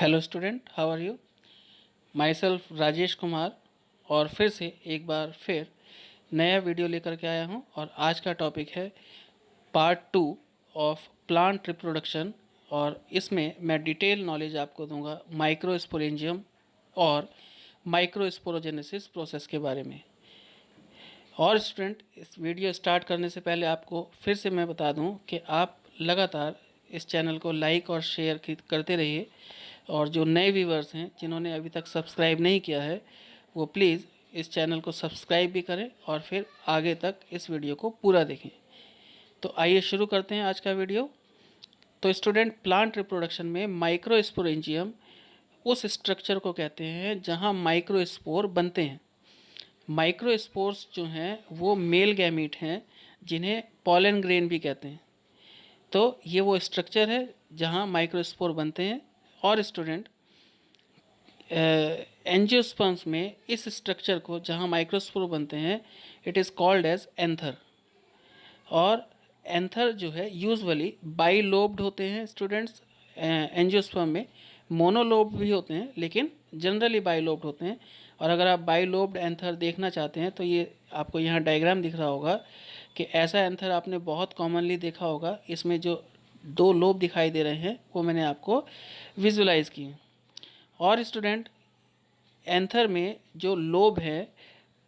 Hello student, how are you? Myself Rajesh Kumar, और फिर से एक बार फिर नया वीडियो लेकर के आया हूँ। और आज का टॉपिक है पार्ट 2 ऑफ प्लांट रिप्रोडक्शन। और इसमें मैं डिटेल नॉलेज आपको दूंगा माइक्रोस्पोरेंजियम और माइक्रोस्पोरोजेनेसिस प्रोसेस के बारे में। और स्टूडेंट, इस वीडियो स्टार्ट करने से पहले आपको फिर से मैं बता दूं कि आप लगातार इस चैनल को लाइक और शेयर करते रहिए। और जो नए व्यूवर्स हैं जिन्होंने अभी तक सब्सक्राइब नहीं किया है, वो प्लीज़ इस चैनल को सब्सक्राइब भी करें और फिर आगे तक इस वीडियो को पूरा देखें। तो आइए शुरू करते हैं आज का वीडियो। तो स्टूडेंट, प्लांट रिप्रोडक्शन में माइक्रोस्पोरेंजियम उस स्ट्रक्चर को कहते हैं जहां माइक्रोस्पोर बनते हैं। माइक्रोस्पोर्स जो हैं वो मेल गैमीट हैं जिन्हें पॉलन ग्रेन भी कहते हैं। तो ये वो स्ट्रक्चर है जहां माइक्रोस्पोर बनते हैं। और स्टूडेंट, एंजियोस्पर्म्स में इस स्ट्रक्चर को जहां माइक्रोस्पोर बनते हैं, it is called as anther. और एंथर जो है यूजुअली बाइलोब्ड होते हैं स्टूडेंट्स। एंजियोस्पर्म में मोनोलोब्ड भी होते हैं, लेकिन जनरली बाइलोब्ड होते हैं। और अगर आप बाइलोब्ड एंथर देखना चाहते हैं तो ये आपको यहाँ डायग्राम दिख रहा होगा कि ऐसा एंथर आपने बहुत कॉमनली देखा होगा। इसमें जो दो लोब दिखाई दे रहे हैं वो मैंने आपको विजुलाइज किए। और स्टूडेंट, एंथर में जो लोब है,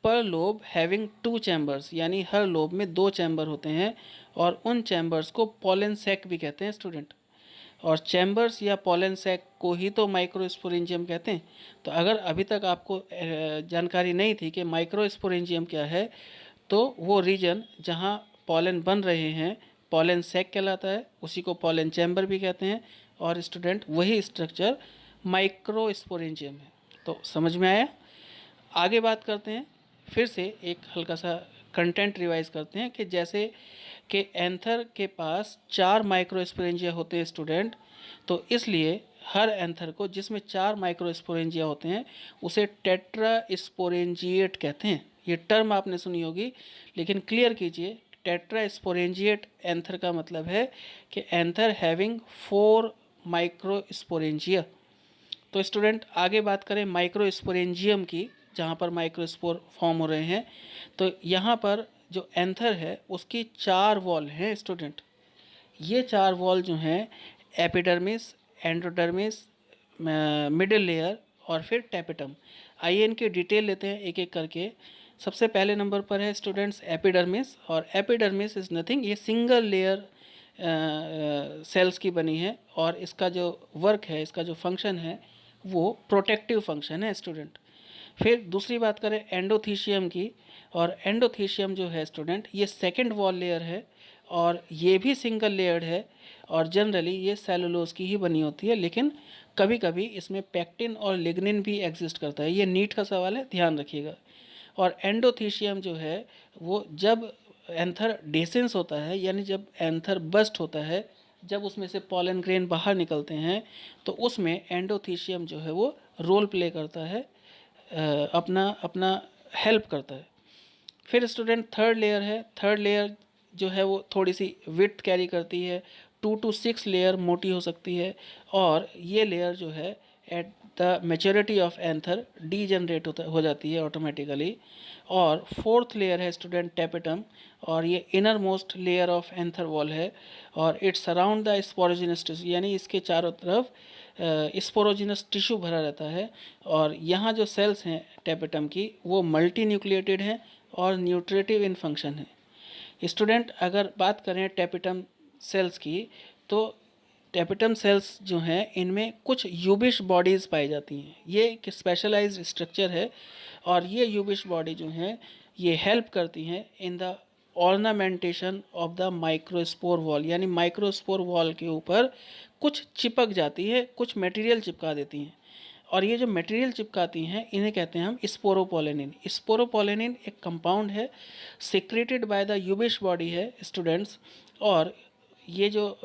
पर लोब हैविंग 2 चैम्बर्स, यानी हर लोब में 2 चैम्बर होते हैं। और उन चैम्बर्स को पोलन सैक भी कहते हैं स्टूडेंट। और चैम्बर्स या पोलन सैक को ही तो माइक्रोस्पोरेंजियम कहते हैं। तो अगर अभी तक आपको जानकारी नहीं थी कि माइक्रोस्पोरेंजियम क्या है, तो वो रीजन जहाँ पोलन बन रहे हैं पोलन सैक कहलाता है, उसी को पोलन चैम्बर भी कहते हैं। और स्टूडेंट, वही स्ट्रक्चर माइक्रोस्पोरेंजियम है। तो समझ में आया? आगे बात करते हैं। फिर से एक हल्का सा कंटेंट रिवाइज करते हैं कि जैसे कि एंथर के पास 4 माइक्रोस्पोरेंजिया होते हैं स्टूडेंट, तो इसलिए हर एंथर को जिसमें 4 माइक्रोस्पोरेंजिया होते हैं उसे टेट्रा स्पोरेंजिएट कहते हैं। ये टर्म आपने सुनी होगी, लेकिन क्लियर कीजिए। टेट्रा स्पोरेंजिएट एंथर का मतलब है कि एंथर हैविंग 4 माइक्रोस्पोरेंजिया। तो स्टूडेंट, आगे बात करें माइक्रोस्पोरेंजियम की, जहाँ पर माइक्रोस्पोर फॉर्म हो रहे हैं। तो यहाँ पर जो एंथर है उसकी 4 वॉल हैं स्टूडेंट। ये 4 वॉल जो हैं, एपिडर्मिस, एंडोडर्मिस, मिडिल लेयर और फिर टैपेटम। आइए इनकी डिटेल लेते हैं एक एक करके। सबसे पहले नंबर पर है स्टूडेंट्स एपिडर्मिस। और एपिडर्मिस इज़ नथिंग, ये सिंगल लेयर सेल्स की बनी है। और इसका जो वर्क है, इसका जो फंक्शन है, वो प्रोटेक्टिव फंक्शन है स्टूडेंट। फिर दूसरी बात करें एंडोथीशियम की। और एंडोथीशियम जो है स्टूडेंट, ये सेकेंड वॉल लेयर है और ये भी सिंगल लेयर्ड है। और जनरली ये सेलुलोज की ही बनी होती है, लेकिन कभी कभी इसमें पैक्टिन और लिग्निन भी एग्जिस्ट करता है। ये नीट का सवाल है, ध्यान रखिएगा। और एंडोथीशियम जो है वो जब एंथर डेसेंस होता है, यानी जब एंथर बस्ट होता है, जब उसमें से पॉलन ग्रेन बाहर निकलते हैं, तो उसमें एंडोथीशियम जो है वो रोल प्ले करता है, अपना अपना हेल्प करता है। फिर स्टूडेंट थर्ड लेयर है। थर्ड लेयर जो है वो थोड़ी सी विड्थ कैरी करती है, 2 to 6 लेयर मोटी हो सकती है। और ये लेयर जो है at the maturity of anther degenerate हो जाती है ऑटोमेटिकली। और फोर्थ लेयर है स्टूडेंट टैपेटम। और ये inner most layer of anther wall है। और it's surround the sporogenous tissue, यानी इसके चारों तरफ स्पोरोजिनस टिश्यू भरा रहता है। और यहाँ जो सेल्स हैं टैपेटम की, वो मल्टी न्यूक्लिएटेड हैं और न्यूट्रिटिव इन फंक्शन है। स्टूडेंट, अगर बात करें टैपेटम सेल्स की, तो टैपेटम सेल्स जो हैं इनमें कुछ यूबिश बॉडीज़ पाई जाती हैं। ये एक स्पेशलाइज्ड स्ट्रक्चर है। और ये यूबिश बॉडी जो हैं ये हेल्प करती हैं in the ornamentation of the microspore wall, यानी माइक्रोस्पोर वॉल के ऊपर कुछ चिपक जाती है, कुछ मटेरियल चिपका देती हैं। और ये जो मटेरियल चिपकाती हैं इन्हें कहते हैं हम स्पोरोपोलेनिन। स्पोरोपोलेनिन एक कंपाउंड है, सिक्रेटेड बाय द यूबिश बॉडी है स्टूडेंट्स। और ये जो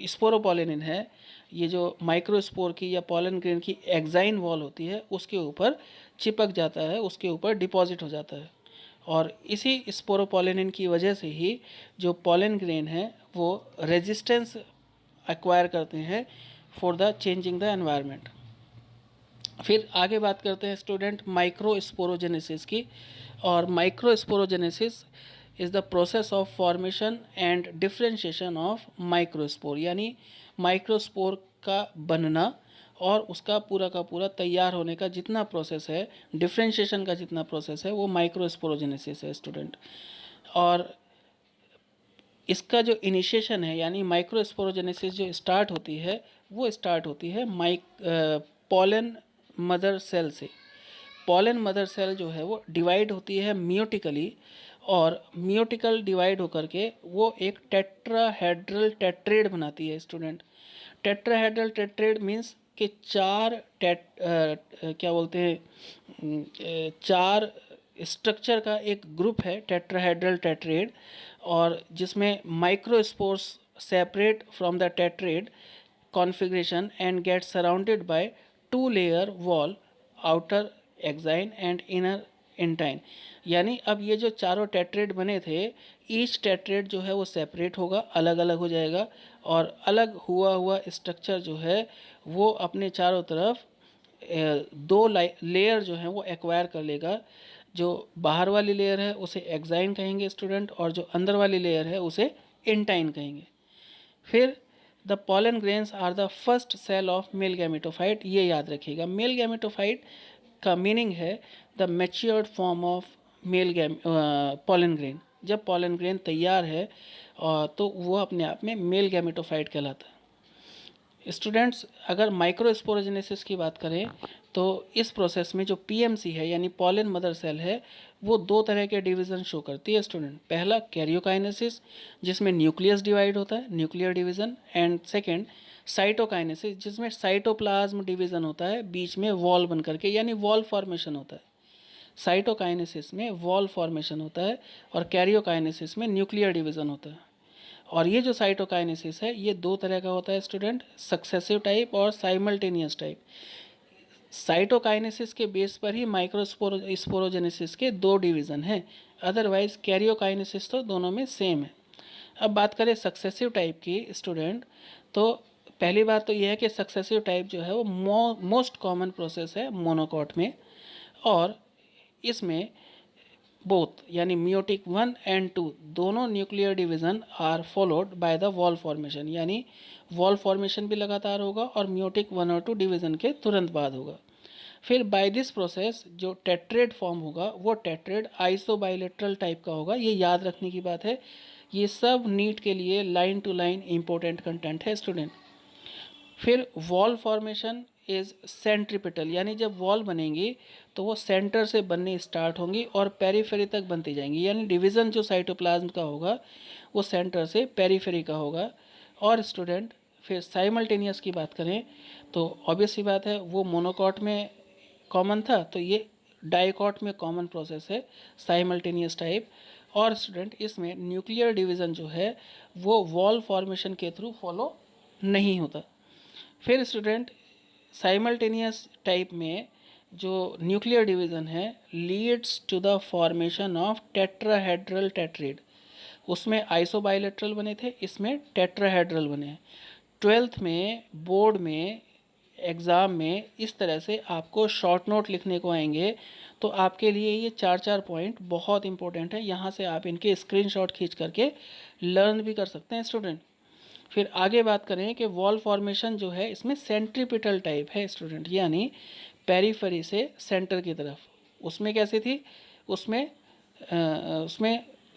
स्पोरोपोलेनिन है, ये जो माइक्रोस्पोर की या पोलन ग्रेन की एक्साइन वॉल होती है उसके ऊपर चिपक जाता है, उसके ऊपर डिपॉजिट हो जाता है। और इसी स्पोरोपोलेनिन की वजह से ही जो पोलन ग्रेन है वो रेजिस्टेंस एक्वायर करते हैं for the changing the environment. फिर आगे बात करते हैं स्टूडेंट माइक्रोस्पोरोजेनेसिस की। और microsporogenesis is the process of formation and differentiation of microspore, यानी माइक्रोस्पोर का बनना और उसका पूरा का पूरा तैयार होने का जितना प्रोसेस है, डिफ्रेंशिएशन का जितना प्रोसेस है, वो माइक्रोस्पोरोजेनेसिस है स्टूडेंट। और इसका जो इनिशिएशन है यानी माइक्रोस्पोरोजेनेसिस जो स्टार्ट होती है, वो स्टार्ट होती है पॉलन मदर सेल से। पॉलन मदर सेल जो है वो डिवाइड होती है मियोटिकली, और मियोटिकल डिवाइड होकर के वो एक टेट्राहेड्रल टेट्रेड बनाती है स्टूडेंट। टेट्राहेड्रल टेट्रेड मीन्स कि क्या बोलते हैं, चार स्ट्रक्चर का एक ग्रुप है टेट्राहेड्रल टेट्रेड, और जिसमें microspores separate from the tetrad configuration and get surrounded by two layer wall, outer exine and inner intine। यानी अब ये जो चारों टेट्रेड बने थे, ईच टेट्रेड जो है वो सेपरेट होगा, अलग अलग हो जाएगा, और अलग हुआ हुआ स्ट्रक्चर जो है वो अपने चारों तरफ दो लेयर जो है वो एक्वायर कर लेगा। जो बाहर वाली लेयर है उसे एक्साइन कहेंगे स्टूडेंट, और जो अंदर वाली लेयर है उसे इंटाइन कहेंगे। फिर the pollen grains are the first cell of male gametophyte. ये याद रखिएगा, मेल गैमेटोफाइट का मीनिंग है the matured form of pollen grain. जब पॉलन ग्रेन तैयार है तो वो अपने आप में मेल गैमेटोफाइट कहलाता है। स्टूडेंट्स, अगर माइक्रोस्पोरोजेनेसिस की बात करें तो इस प्रोसेस में जो पीएमसी है यानी पॉलन मदर सेल है, वो दो तरह के डिवीज़न शो करती है स्टूडेंट। पहला कैरियोकाइनेसिस, जिसमें न्यूक्लियस डिवाइड होता है, nuclear division, and second cytokinesis, जिसमें साइटोप्लाज्म डिवीज़न होता है, बीच में वॉल बन करके, यानी वॉल फॉर्मेशन होता है। साइटोकाइनेसिस में वॉल फॉर्मेशन होता है और कैरियोकाइनेसिस में न्यूक्लियर डिवीज़न होता है। और ये जो साइटोकाइनेसिस है ये दो तरह का होता है स्टूडेंट, सक्सेसिव टाइप और साइमल्टेनियस टाइप। साइटोकाइनेसिस के बेस पर ही माइक्रोस्पोरोजेनेसिस के दो डिवीज़न हैं, अदरवाइज कैरियोकाइनेसिस तो दोनों में सेम है। अब बात करें सक्सेसिव टाइप की स्टूडेंट, तो पहली बात तो यह है कि सक्सेसिव टाइप जो है वो मोस्ट कॉमन प्रोसेस है मोनोकॉट में, और इसमें बोथ यानी मियोटिक 1 एंड 2 दोनों nuclear division are followed by the wall formation, यानी वॉल फॉर्मेशन भी लगातार होगा और मियोटिक 1 और 2 डिवीज़न के तुरंत बाद होगा। फिर बाय दिस प्रोसेस जो टेट्रेड फॉर्म होगा वो टेट्रेड आइसोबाइलेटरल टाइप का होगा। ये याद रखने की बात है, ये सब नीट के लिए line to line important content है स्टूडेंट। फिर वॉल फॉर्मेशन इज़ सेंट्रीपिटल, यानी जब वॉल बनेंगी तो वो सेंटर से बननी स्टार्ट होंगी और पेरीफेरी तक बनती जाएंगी, यानी डिवीज़न जो साइटोप्लाज्म का होगा वो सेंटर से पेरीफेरी का होगा। और स्टूडेंट फिर साइमल्टेनियस की बात करें तो ऑब्वियस सी बात है, वो मोनोकॉट में कॉमन था तो ये डाइकॉट में कॉमन प्रोसेस है साइमल्टेनियस टाइप। और स्टूडेंट इसमें न्यूक्लियर डिवीज़न जो है वो वॉल फॉर्मेशन के थ्रू फॉलो नहीं होता। फिर स्टूडेंट साइमल्टेनियस टाइप में जो न्यूक्लियर डिवीज़न है leads to the formation of tetrahedral tetrad. उसमें आइसोबाइलेटरल बने थे, इसमें टेट्राहेड्रल बने हैं। 12th में बोर्ड में एग्ज़ाम में इस तरह से आपको शॉर्ट नोट लिखने को आएंगे, तो आपके लिए ये चार चार पॉइंट बहुत इंपॉर्टेंट है। यहाँ से आप इनके स्क्रीनशॉट खींच करके लर्न भी कर सकते हैं स्टूडेंट। फिर आगे बात करें कि वॉल फॉर्मेशन जो है इसमें सेंट्रीपिटल टाइप है स्टूडेंट, यानी पेरीफेरी से सेंटर की तरफ। उसमें कैसी थी, उसमें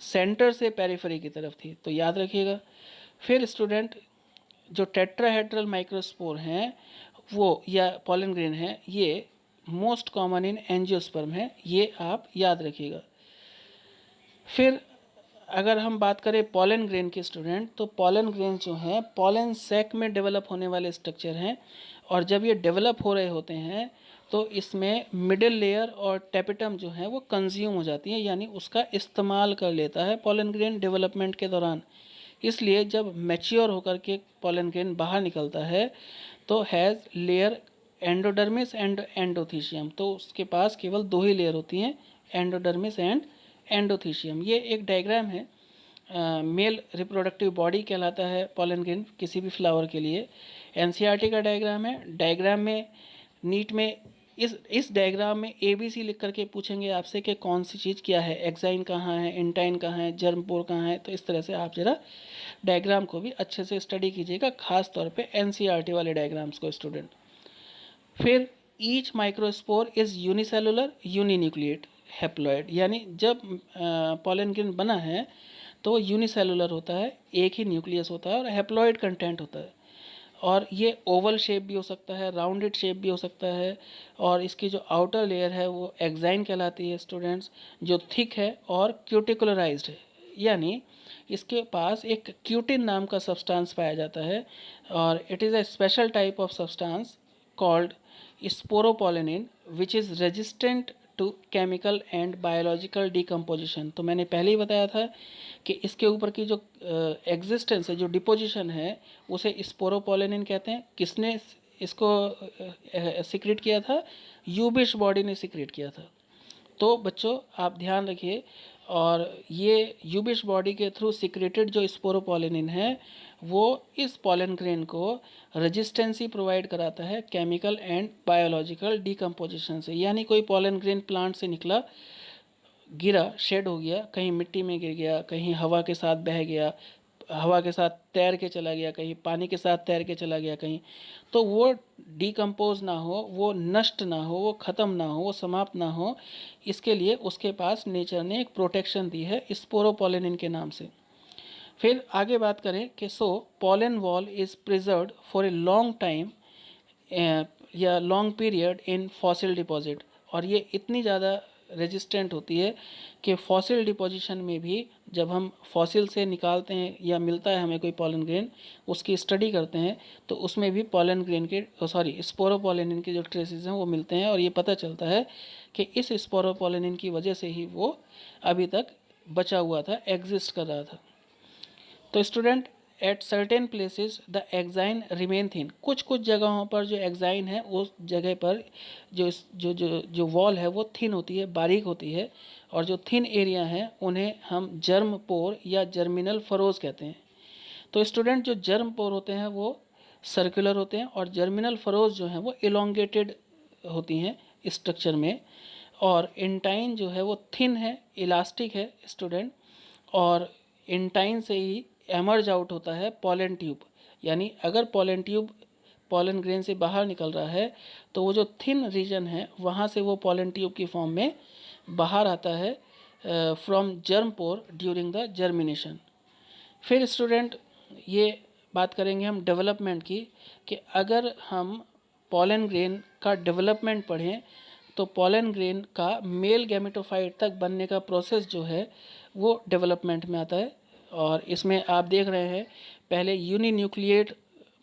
सेंटर से पेरीफेरी की तरफ थी, तो याद रखिएगा। फिर स्टूडेंट जो टेट्राहेड्रल माइक्रोस्पोर हैं वो या पॉलन ग्रेन है, ये मोस्ट कॉमन इन एंजियोस्पर्म है, ये आप याद रखिएगा। फिर अगर हम बात करें पॉलन ग्रेन के स्टूडेंट, तो पॉलन ग्रेन जो हैं पॉलन सैक में डेवलप होने वाले स्ट्रक्चर हैं, और जब ये डेवलप हो रहे होते हैं तो इसमें मिडिल लेयर और टेपिटम जो है वो कंज्यूम हो जाती है, यानी उसका इस्तेमाल कर लेता है पॉलन ग्रेन डेवलपमेंट के दौरान। इसलिए जब मैच्योर होकर के पॉलन ग्रेन बाहर निकलता है तो has layer endodermis and endothecium, तो उसके पास केवल दो ही लेयर होती हैं, एंडोडर्मिस एंड एंडोथीशियम। ये एक डायग्राम है मेल रिप्रोडक्टिव बॉडी कहलाता है पॉलन ग्रेन किसी भी फ्लावर के लिए। एनसीईआरटी का डायग्राम है। डायग्राम में नीट में इस डायग्राम में ABC लिख करके पूछेंगे आपसे कि कौन सी चीज़ क्या है, एक्साइन कहाँ है, इंटाइन कहाँ है, जर्मपोर कहाँ है। तो इस तरह से आप जरा डायग्राम को भी अच्छे से स्टडी कीजिएगा, खास तौर पे एनसीईआरटी वाले डायग्राम्स को स्टूडेंट। फिर each microspore is unicellular uninucleate haploid, यानी जब पॉलन ग्रेन बना है तो यूनिसेलुलर होता है, एक ही न्यूक्लियस होता है और हैप्लॉइड कंटेंट होता है। और ये ओवल शेप भी हो सकता है, राउंडेड शेप भी हो सकता है। और इसकी जो आउटर लेयर है वो एक्साइन कहलाती है स्टूडेंट्स, जो थिक है और क्यूटिकुलराइज्ड है, यानी इसके पास एक क्यूटिन नाम का सब्सटेंस पाया जाता है। और it is a special type of substance called sporopollenin which is resistant to chemical and biological decomposition. तो मैंने पहले ही बताया था कि इसके ऊपर की जो एग्जिस्टेंस है, जो डिपोजिशन है, उसे स्पोरोपोलेनिन कहते हैं। किसने इसको सीक्रेट किया था? यूबिश बॉडी ने सीक्रेट किया था। तो बच्चों आप ध्यान रखिए, और ये यूबिश बॉडी के थ्रू सीक्रेटेड जो स्पोरोपोलेनिन है वो इस पॉलन ग्रेन को रेजिस्टेंसी प्रोवाइड कराता है केमिकल एंड बायोलॉजिकल डिकम्पोजिशन से। यानी कोई पॉलन ग्रेन प्लांट से निकला, गिरा, शेड हो गया, कहीं मिट्टी में गिर गया, कहीं हवा के साथ बह गया, हवा के साथ तैर के चला गया, कहीं पानी के साथ तैर के चला गया कहीं, तो वो डिकम्पोज ना हो, वो नष्ट ना हो, वो ख़त्म ना हो, वो समाप्त ना हो, इसके लिए उसके पास नेचर ने एक प्रोटेक्शन दी है स्पोरोपोलेनिन के नाम से। फिर आगे बात करें कि pollen wall is preserved for a long time या long period in fossil deposit. और ये इतनी ज़्यादा रेजिस्टेंट होती है कि फॉसिल डिपोजिशन में भी जब हम फॉसिल से निकालते हैं या मिलता है हमें कोई पॉलन ग्रेन, उसकी स्टडी करते हैं तो उसमें भी पॉलन ग्रेन के स्पोरोपोलेनिन के जो ट्रेसेस हैं वो मिलते हैं। और ये पता चलता है कि इस स्पोरोपोलेनिन की वजह से ही वो अभी तक बचा हुआ था, एग्जिस्ट कर रहा था। तो student at certain places the exine remain thin. कुछ कुछ जगहों पर जो एक्साइन है उस जगह पर जो जो जो जो वॉल है वो थिन होती है, बारीक होती है। और जो थिन एरिया है उन्हें हम जर्म पोर या जर्मिनल फरोज कहते हैं। तो स्टूडेंट जो जर्म पोर होते हैं वो सर्कुलर होते हैं और जर्मिनल फरोज जो हैं वो इलोंगेटेड होती हैं स्ट्रक्चर में। और इंटाइन जो है वो थिन है, इलास्टिक है स्टूडेंट। और इंटाइन से ही एमर्ज आउट होता है पॉलन ट्यूब, यानी अगर पॉलन ट्यूब पॉलन ग्रेन से बाहर निकल रहा है तो वो जो थिन रीजन है वहाँ से वो पॉलन ट्यूब की फॉर्म में बाहर आता है from germ pore during the germination. फिर स्टूडेंट ये बात करेंगे हम डेवलपमेंट की, कि अगर हम पॉलन ग्रेन का डेवलपमेंट पढ़ें तो पॉलन ग्रेन का मेल गैमेटोफाइट तक बनने का प्रोसेस जो है वो डेवलपमेंट में आता है। और इसमें आप देख रहे हैं पहले यूनिन्यूक्लिएट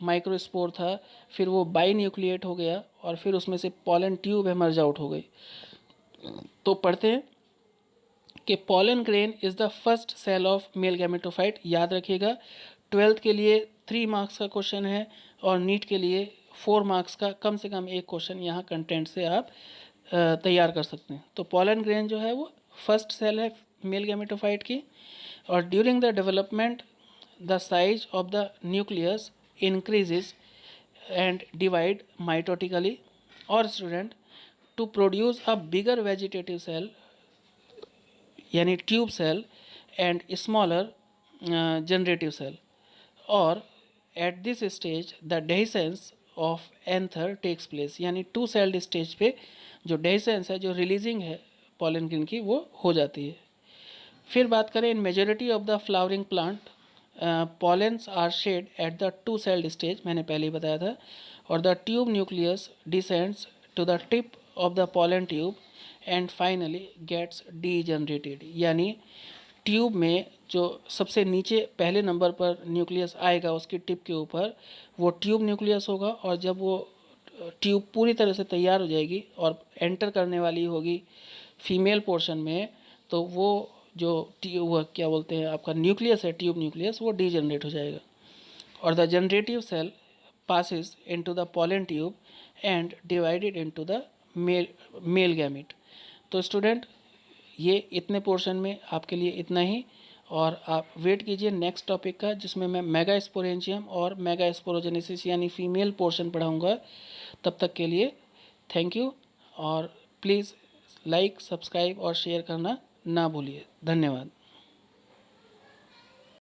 माइक्रोस्पोर था, फिर वो बाई न्यूक्लिएट हो गया और फिर उसमें से पॉलन ट्यूब एमर्ज आउट हो गई। तो पढ़ते हैं कि pollen grain is the first cell of male gametophyte. याद रखिएगा 12th के लिए 3 मार्क्स का क्वेश्चन है और नीट के लिए 4 मार्क्स का कम से कम एक क्वेश्चन यहाँ कंटेंट से आप तैयार कर सकते हैं। तो पॉलन ग्रेन जो है वो फर्स्ट सेल है मेल गैमेटोफाइट की। और during the development the size of the nucleus increases and divide mitotically. और student to produce a bigger vegetative cell यानी tube cell and smaller generative cell. और at this stage the dehiscence of anther takes place, यानी 2 celled stage पे जो dehiscence है, जो releasing है pollen grain की, वो हो जाती है। फिर बात करें in majority of the flowering plant pollens are shed at the 2 celled stage, मैंने पहले ही बताया था। और the tube nucleus descends to the tip of the pollen tube and finally gets degenerated, यानी ट्यूब में जो सबसे नीचे पहले नंबर पर न्यूक्लियस आएगा उसकी टिप के ऊपर वो ट्यूब न्यूक्लियस होगा। और जब वो ट्यूब पूरी तरह से तैयार हो जाएगी और एंटर करने वाली होगी फीमेल पोर्शन में, तो वो जो ट्यूब क्या बोलते हैं आपका न्यूक्लियस है, ट्यूब न्यूक्लियस, वो डीजनरेट हो जाएगा। और the generative cell passes into the pollen tube and divided into the male gamete। तो स्टूडेंट ये इतने पोर्शन में आपके लिए इतना ही। और आप वेट कीजिए नेक्स्ट टॉपिक का, जिसमें मैं मेगा स्पोरेंजियम और मेगा स्पोरोजेनेसिस यानी फीमेल पोर्शन पढ़ाऊँगा। तब तक के लिए थैंक यू, और प्लीज़ लाइक, सब्सक्राइब और शेयर करना ना भूलिए। धन्यवाद।